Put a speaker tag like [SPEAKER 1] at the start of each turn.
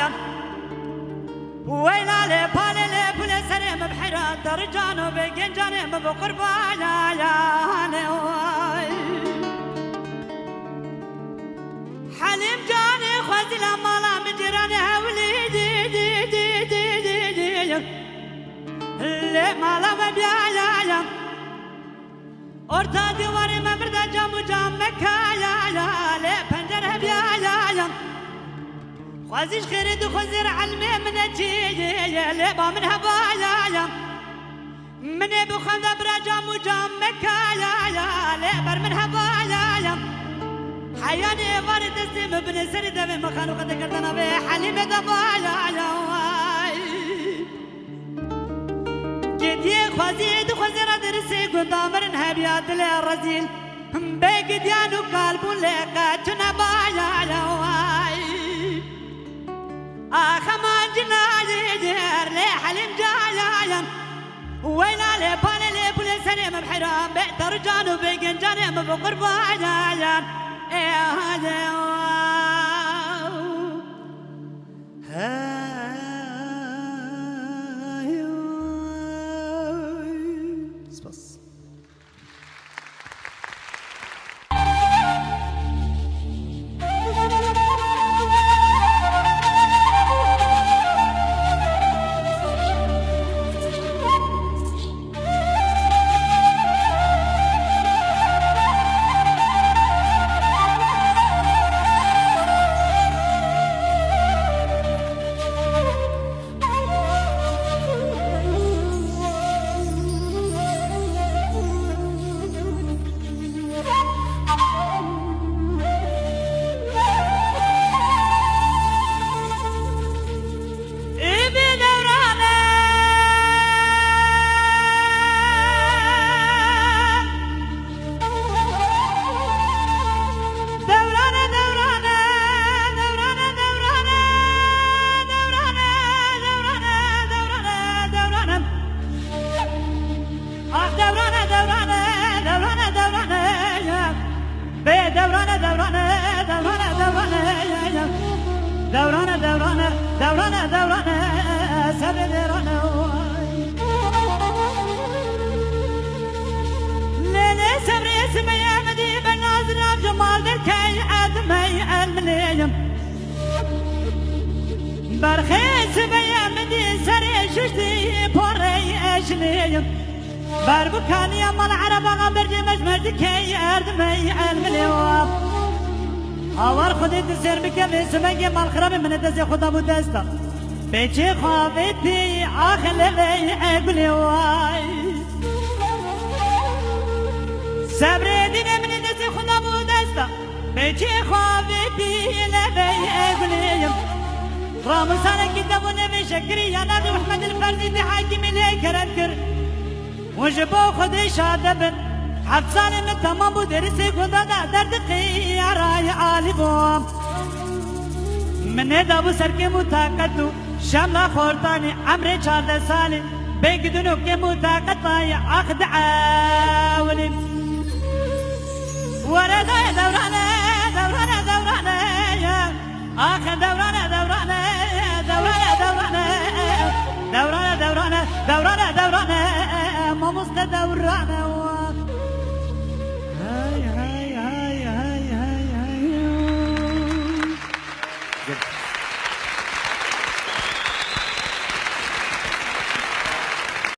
[SPEAKER 1] بايا ويلا لي بالي لي بلا سريم بحيران درجان وبقنجان بقربايا يا حليم جاني خوزي لما لا مجراني هولي دي دي دي دي دي دي اللي ما لا مبيايا أرتا ديواري مبردا جامو جامكايا يا لي بندر بيايا خوزيش خيرد وخزير علمي من اجي لي با من هبايا من بخند برا جامو جامكايا يا لي بر من هبايا حياني غاري تسلم ابن سرد من مخانو قد كردنا به حليم دبايا يا جدي خوزيد خوزير درسي قدامرن هبيات للرزيل بقديانو قلبون لقاتنا بايا يا آخمان جنازي جير لي حليم جايا ويلا لي بالي لي بولي سليم بحرام بيتر جانو بقنجاني بقربايا برخيس بيامدي سري ششتي بوري اشليم بربكاني اما العرب غبرجي مجمرد كي اردمي المليواب هوار خودي تسير بكمي سمجي مال خرابي من دزي خدا بودستا بيجي خوابتي اخلي اقلي واي صبري ديني من دزي خدا بودستا بيجي خوابتي لبي اقلي رامسانا كتابنا بشكري يا نبي محمد الفرزي دي حاكم لي كرم كر وجبو خدي شادبن حد سالم تمام بدرسي خدا درد يا راي عالي بوم من دابو سركي متاقتو شاملا خورتاني عمري 14 سالي بيقدنو كي متاقتاي اخد عاولي وردا دورانا دورانا دورانا اخ دورانا دورانا دورانه ما مست دورانا هاي هاي